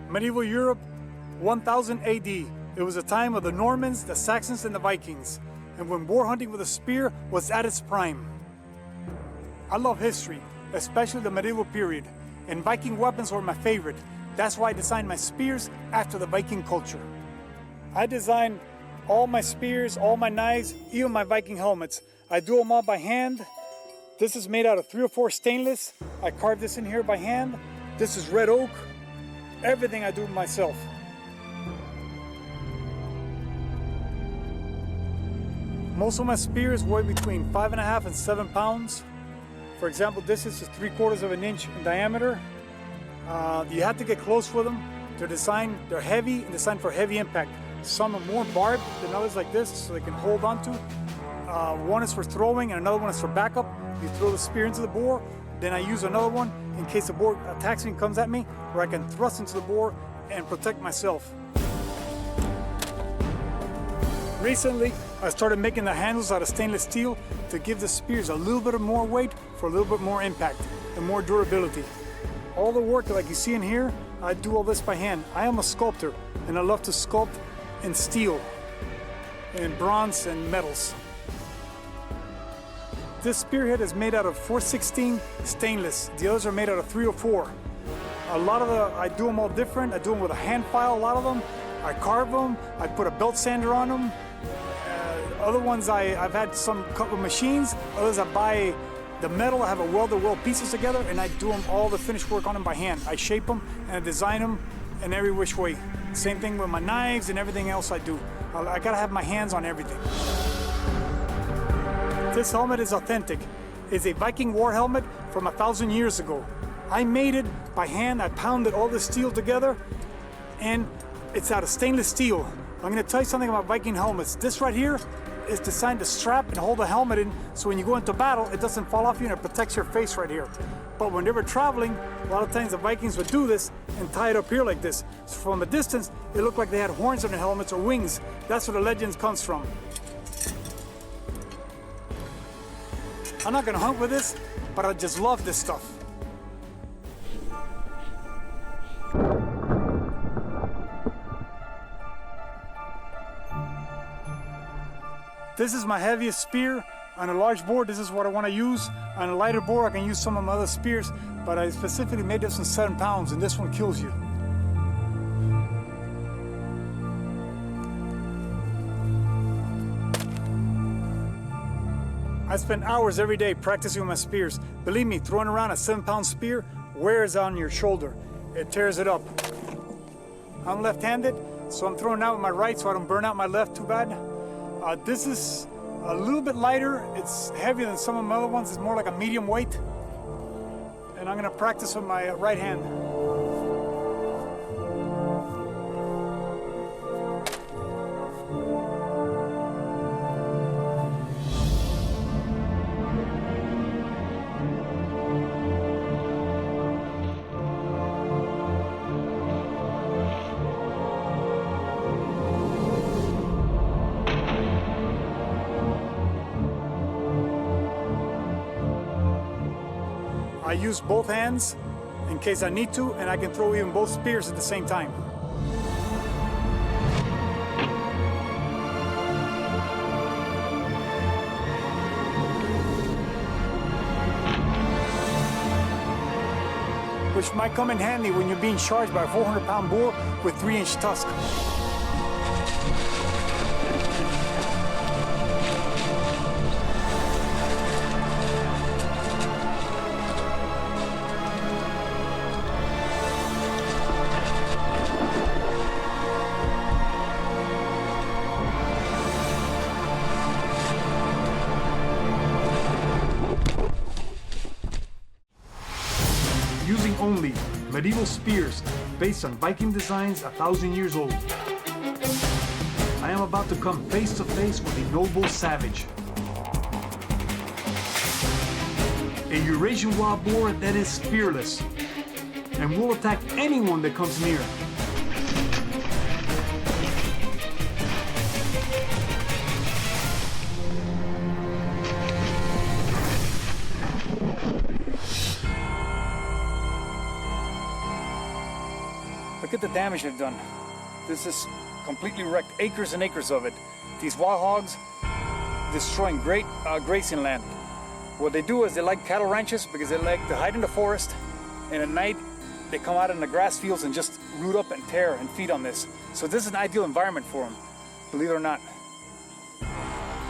Medieval Europe, 1000 AD. It was a time of the Normans, the Saxons, and the Vikings, and when boar hunting with a spear was at its prime. I love history, especially the medieval period, and Viking weapons were my favorite. That's why I designed my spears after the Viking culture. I designed all my spears, all my knives, even my Viking helmets. I do them all by hand. This is made out of 304 stainless. I carved this in here by hand. This is red oak. Everything I do myself. Most of my spears weigh between 5.5 and 7 pounds. For example, this is 3/4 of an inch in diameter. You have to get close with them. They're heavy and designed for heavy impact. Some are more barbed than others like this, so they can hold on to. One is for throwing and another one is for backup. You throw the spear into the boar, then I use another one in case the boar attacks me and comes at me, where I can thrust into the boar and protect myself. Recently, I started making the handles out of stainless steel to give the spears a little bit of more weight for a little bit more impact and more durability. All the work like you see in here, I do all this by hand. I am a sculptor and I love to sculpt in steel, in bronze and metals. This spearhead is made out of 416 stainless. The others are made out of 304. I do them all different. I do them with a hand file, a lot of them. I carve them, I put a belt sander on them. Other ones I've had some cut with machines. Others I buy the metal, I have a welder weld pieces together and I do them all the finished work on them by hand. I shape them and I design them in every which way. Same thing with my knives and everything else I do. I gotta have my hands on everything. This helmet is authentic. It's a Viking war helmet from 1,000 years ago. I made it by hand. I pounded all the steel together and it's out of stainless steel. I'm gonna tell you something about Viking helmets. This right here is designed to strap and hold the helmet in so when you go into battle, it doesn't fall off you and it protects your face right here. But when they were traveling, a lot of times the Vikings would do this and tie it up here like this. So from a distance, it looked like they had horns on their helmets or wings. That's where the legend comes from. I'm not gonna hunt with this, but I just love this stuff. This is my heaviest spear. On a large boar, this is what I want to use. On a lighter boar, I can use some of my other spears, but I specifically made this one 7 pounds, and this one kills you. I spend hours every day practicing with my spears. Believe me, throwing around a 7-pound spear wears on your shoulder. It tears it up. I'm left-handed, so I'm throwing out with my right so I don't burn out my left too bad. This is a little bit lighter. It's heavier than some of my other ones. It's more like a medium weight. And I'm gonna practice with my right hand. I use both hands in case I need to, and I can throw even both spears at the same time. Which might come in handy when you're being charged by a 400-pound boar with 3-inch tusk. Using only medieval spears based on Viking designs 1,000 years old. I am about to come face to face with a noble savage. A Eurasian wild boar that is fearless and will attack anyone that comes near. Look at the damage they've done. This is completely wrecked, acres and acres of it. These wild hogs destroying great grazing land. What they do is they like cattle ranches because they like to hide in the forest, and at night they come out in the grass fields and just root up and tear and feed on this. So this is an ideal environment for them, believe it or not.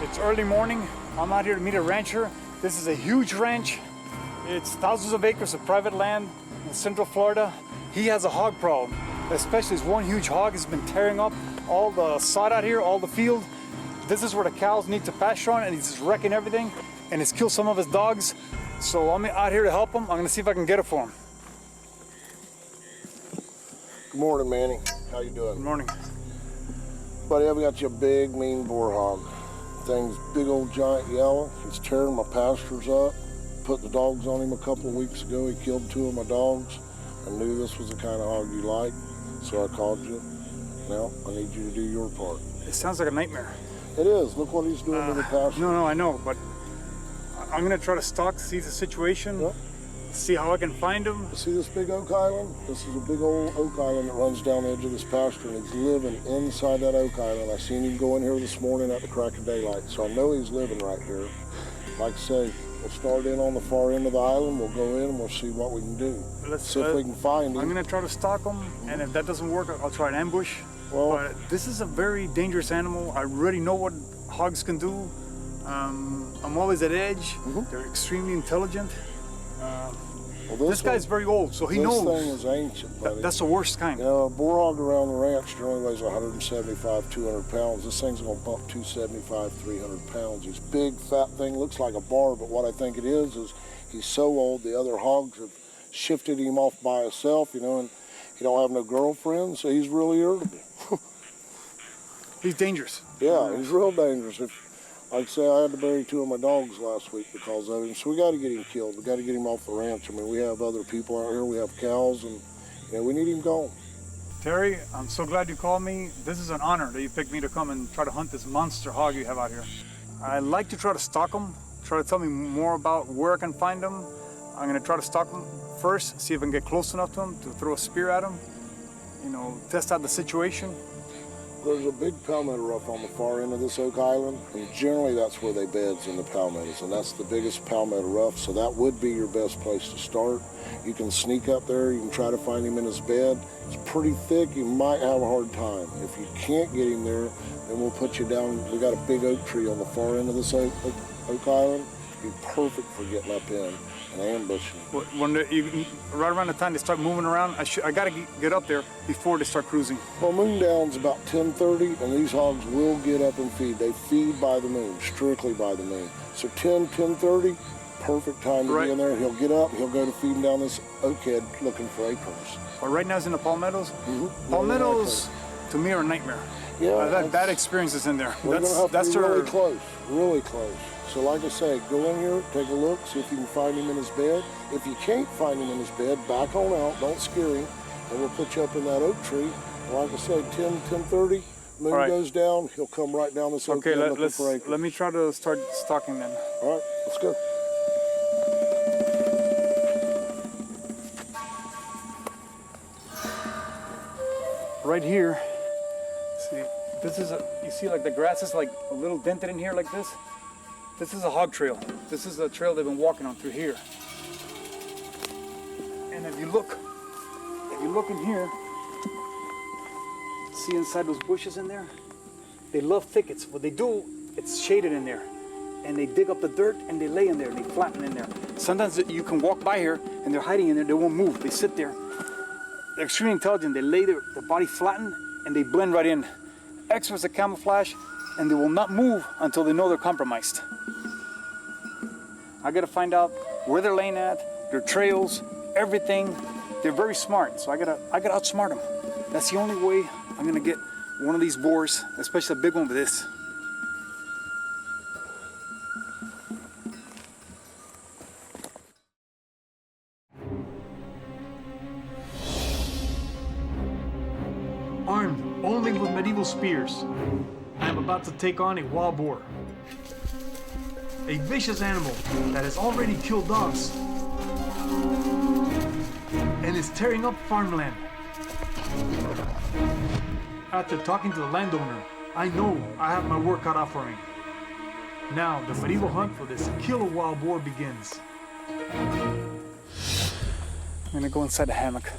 It's early morning. I'm out here to meet a rancher. This is a huge ranch. It's thousands of acres of private land in Central Florida. He has a hog problem, especially this one huge hog has been tearing up all the sod out here, all the field. This is where the cows need to pasture on, and he's just wrecking everything, and he's killed some of his dogs. So I'm out here to help him. I'm gonna see if I can get it for him. Good morning, Manny. How you doing? Good morning. Buddy, I've got you a big, mean boar hog. Thing's big old giant yellow. He's tearing my pastures up. Put the dogs on him a couple of weeks ago. He killed 2 of my dogs. I knew this was the kind of hog you like, so I called you. Now, I need you to do your part. It sounds like a nightmare. It is. Look what he's doing to the pasture. No, I know, but I'm gonna try to stalk, see the situation, Yep. see how I can find him. See this big oak island? This is a big old oak island that runs down the edge of this pasture, and he's living inside that oak island. I seen him go in here this morning at the crack of daylight, so I know he's living right here. Like I say, we'll start in on the far end of the island, we'll go in and we'll see what we can do. See if we can find him. I'm gonna try to stalk him, and if that doesn't work, I'll try an ambush. Well, But this is a very dangerous animal. I already know what hogs can do. I'm always at edge. They're extremely intelligent. well, This guy's very old, so he knows. This thing is ancient, buddy. That's the worst kind. You know, a boar hog around the ranch generally weighs 175, 200 pounds. This thing's gonna bump 275, 300 pounds. He's big, fat thing, looks like a bar, but what I think it is he's so old, the other hogs have shifted him off by himself, you know, and he don't have no girlfriend, so he's really irritable. He's dangerous. Yeah, he's real dangerous. Like I say, I had to bury 2 of my dogs last week because of him, so we got to get him killed. We got to get him off the ranch. I mean, we have other people out here. We have cows, and you know, we need him gone. Terry, I'm so glad you called me. This is an honor that you picked me to come and try to hunt this monster hog you have out here. I like to try to stalk him, try to tell me more about where I can find him. I'm gonna try to stalk him first, see if I can get close enough to him to throw a spear at him, you know, test out the situation. There's a big palmetto rough on the far end of this oak island, and generally that's where they beds in the palmettos, and that's the biggest palmetto rough, so that would be your best place to start. You can sneak up there, you can try to find him in his bed. It's pretty thick, you might have a hard time. If you can't get him there, then we'll put you down. We got a big oak tree on the far end of this oak island. It'd be perfect for getting up in and ambushing. Right around the time they start moving around, I gotta get up there before they start cruising. Well, moondown's about 10:30, and these hogs will get up and feed. They feed by the moon, strictly by the moon. So 10:30, perfect time to be in there. He'll get up, he'll go to feeding down this oak head looking for acorns. But right now he's in the palmettos. Palmettos, to me, are a nightmare. Yeah, I've had bad experiences in there. We're gonna have to be really close. So like I say, go in here, take a look, see if you can find him in his bed. If you can't find him in his bed, back on out, don't scare him, and we'll put you up in that oak tree. And like I say, 10:30, moon goes down, he'll come right down this oak tree looking for acorns. Let me try to start stalking then. All right, let's go. Right here, see, you see like the grass is like a little dented in here like this? This is a hog trail. This is a trail they've been walking on through here. And if you look in here, see inside those bushes in there? They love thickets. What they do, it's shaded in there. And they dig up the dirt and they lay in there, they flatten in there. Sometimes you can walk by here and they're hiding in there, they won't move, they sit there. They're extremely intelligent. They lay their body flattened and they blend right in. Experts at camouflage, and they will not move until they know they're compromised. I gotta find out where they're laying at, their trails, everything. They're very smart, so I gotta outsmart them. That's the only way I'm gonna get one of these boars, especially a big one with this. Armed only with medieval spears, I am about to take on a wild boar. A vicious animal that has already killed dogs and is tearing up farmland. After talking to the landowner, I know I have my work cut out for me. Now, the Ferigo hunt for this killer wild boar begins. I'm gonna go inside the hammock.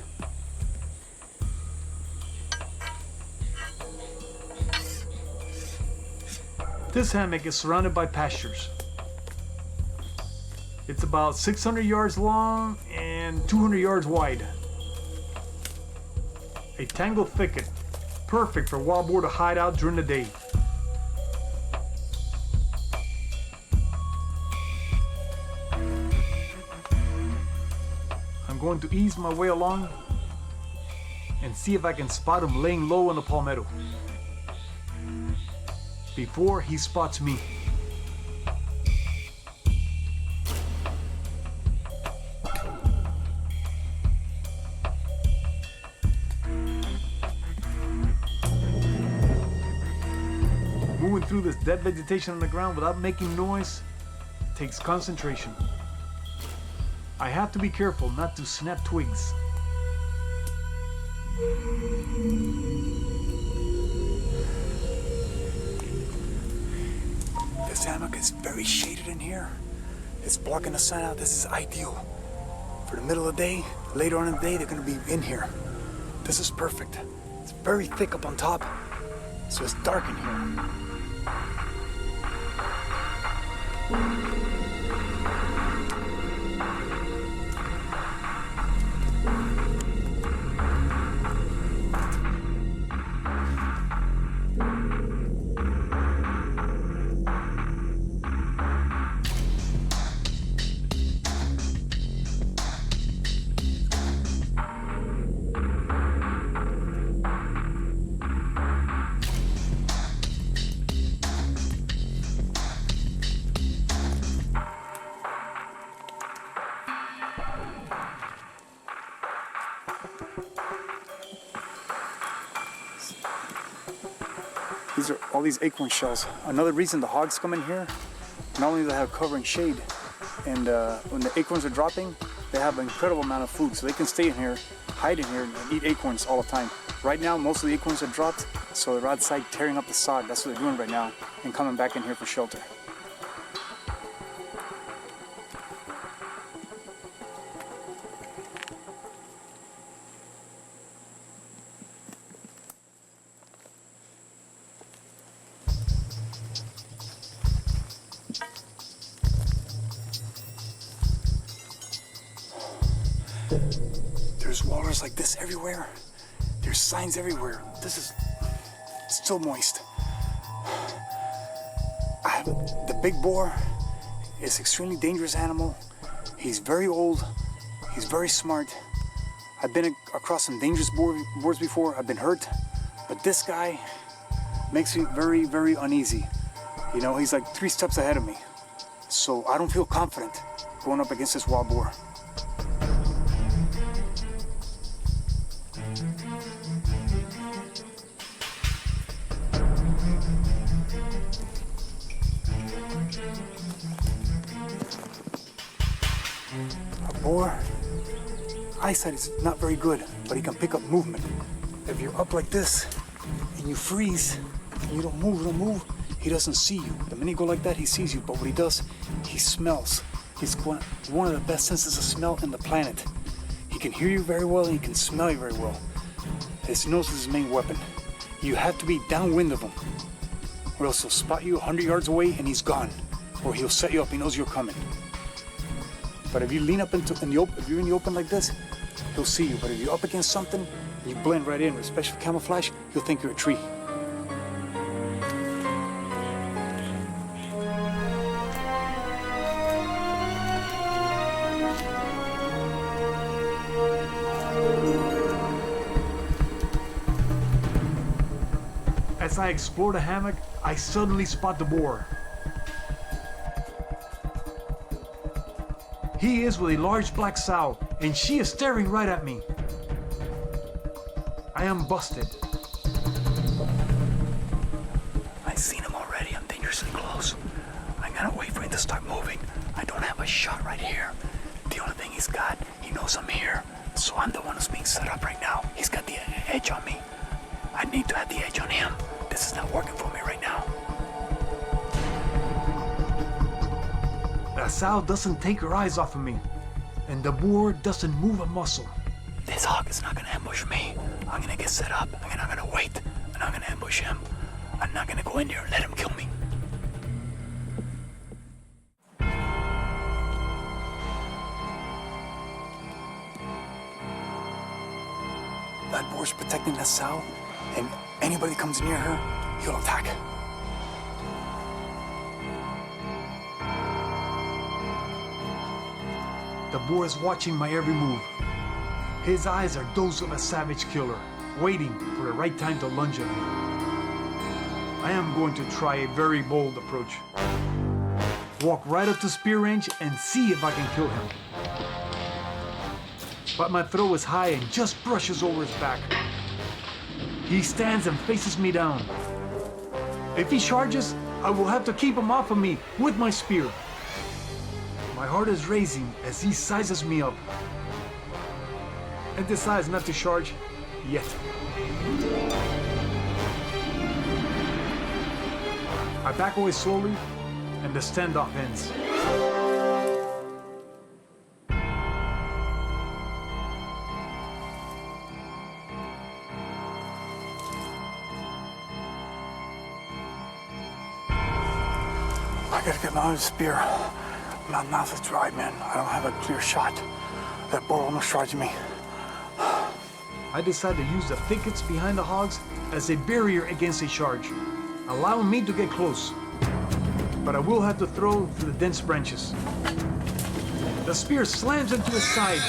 This hammock is surrounded by pastures. It's about 600 yards long and 200 yards wide. A tangled thicket, perfect for wild boar to hide out during the day. I'm going to ease my way along and see if I can spot him laying low in the palmetto before he spots me. Moving through this dead vegetation on the ground without making noise takes concentration. I have to be careful not to snap twigs. This hammock is very shaded in here. It's blocking the sun out. This is ideal. For the middle of the day, later on in the day, they're gonna be in here. This is perfect. It's very thick up on top, so it's dark in here. These are all these acorn shells. Another reason the hogs come in here, not only do they have cover and shade, and when the acorns are dropping, they have an incredible amount of food, so they can stay in here, hide in here, and eat acorns all the time. Right now, most of the acorns are dropped, so they're outside tearing up the sod. That's what they're doing right now, and coming back in here for shelter. There's waters like this everywhere. There's signs everywhere. This is still moist. The big boar is an extremely dangerous animal. He's very old. He's very smart. I've been across some dangerous boars before. I've been hurt. But this guy makes me very, very uneasy. You know, he's like 3 steps ahead of me. So I don't feel confident going up against this wild boar. Boar, eyesight is not very good, but he can pick up movement. If you're up like this and you freeze and you don't move, he doesn't see you. The minute you go like that, he sees you, but what he does, he smells. He's one of the best senses of smell in the planet. He can hear you very well and he can smell you very well. His nose is his main weapon. You have to be downwind of him, or else he'll spot you 100 yards away and he's gone. Or he'll set you up, he knows you're coming. But if you lean up if you're in the open like this, he'll see you. But if you're up against something, you blend right in, especially with camouflage, he'll think you're a tree. As I explore the hammock, I suddenly spot the boar. He is with a large black sow, and she is staring right at me. I am busted. I've seen him already. I'm dangerously close. I'm gonna wait for him to start moving. I don't have a shot right here. The only thing he's got, he knows I'm here. So I'm the one who's being set up right now. He's got the edge on me. I need to have the edge on him. This is not working for me right now. The sow doesn't take her eyes off of me, and the boar doesn't move a muscle. This hog is not gonna ambush me. I'm gonna get set up, and I'm gonna wait, and I'm gonna ambush him. I'm not gonna go in there and let him kill me. That boar's protecting that sow, and anybody comes near her, he'll attack. The boar is watching my every move. His eyes are those of a savage killer, waiting for the right time to lunge at me. I am going to try a very bold approach. Walk right up to spear range and see if I can kill him. But my throw is high and just brushes over his back. He stands and faces me down. If he charges, I will have to keep him off of me with my spear. My heart is racing as he sizes me up and decides not to charge yet. I back away slowly and the standoff ends. I gotta get my other spear. My mouth is dry, man. I don't have a clear shot. That boar almost charged me. I decide to use the thickets behind the hogs as a barrier against a charge, allowing me to get close. But I will have to throw through the dense branches. The spear slams into his side,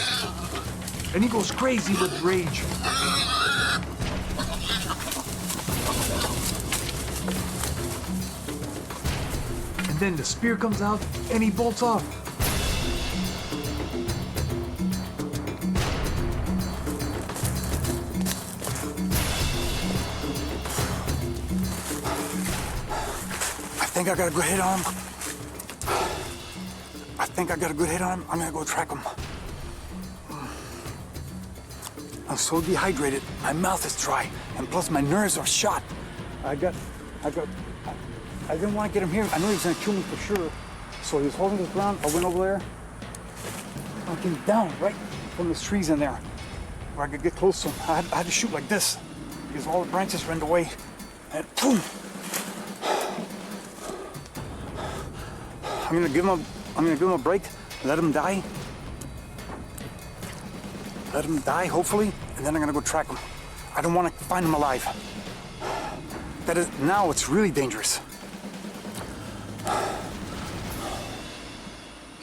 and he goes crazy with rage. Then the spear comes out and he bolts off. I think I got a good hit on him. I'm gonna go track him. I'm so dehydrated. My mouth is dry, and plus my nerves are shot. I didn't want to get him here. I knew he was going to kill me for sure. So he was holding his ground. I went over there. I came down right from those trees in there where I could get close to him. I had to shoot like this because all the branches ran away. And boom! I'm gonna give him a break. Let him die. Let him die, hopefully, and then I'm gonna go track him. I don't want to find him alive. Now it's really dangerous.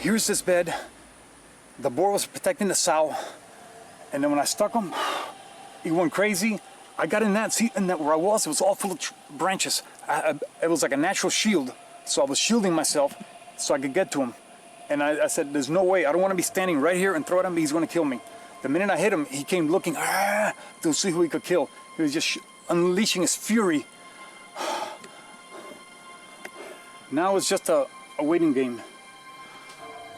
Here's this bed. The boar was protecting the sow. And then when I stuck him, he went crazy. I got in that seat, and that where I was, it was all full of branches. It was like a natural shield. So I was shielding myself so I could get to him. And I said, there's no way. I don't want to be standing right here and throw at him. He's going to kill me. The minute I hit him, he came looking to see who he could kill. He was just unleashing his fury. Now it's just a waiting game.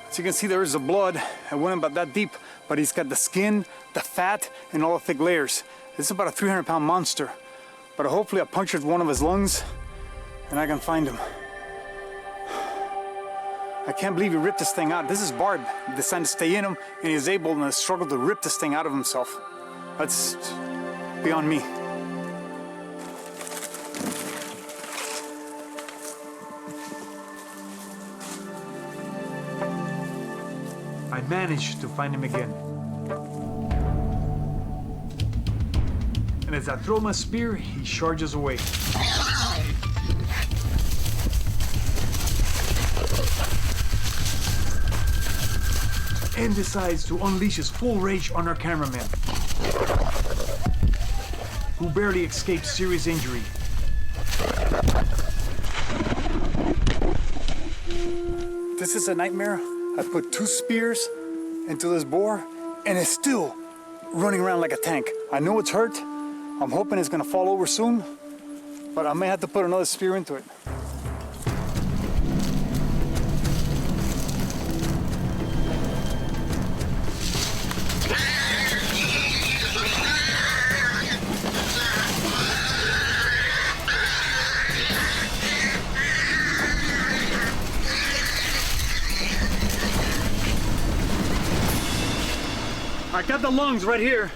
As you can see, there is the blood. I went about that deep, but he's got the skin, the fat, and all the thick layers. This is about a 300-pound monster. But hopefully I punctured one of his lungs, and I can find him. I can't believe he ripped this thing out. This is barbed. He decided to stay in him, and he's able to struggle to rip this thing out of himself. That's beyond me. I managed to find him again. And as I throw my spear, he charges away. And decides to unleash his full rage on our cameraman, who barely escaped serious injury. This is a nightmare. I put 2 spears into this boar, and it's still running around like a tank. I know it's hurt. I'm hoping it's gonna fall over soon, but I may have to put another spear into it. I got the lungs right here.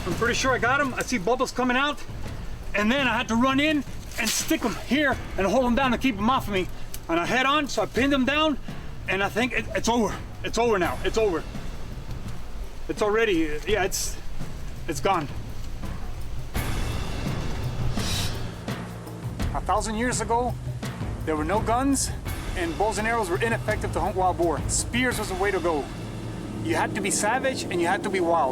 I'm pretty sure I got them. I see bubbles coming out. And then I had to run in and stick them here and hold them down to keep them off of me. And I head on, so I pinned them down, and I think it's over. It's over now. It's over. It's already, yeah, it's gone. 1,000 years ago, there were no guns, and bows and arrows were ineffective to hunt wild boar. Spears was the way to go. You had to be savage and you had to be wild.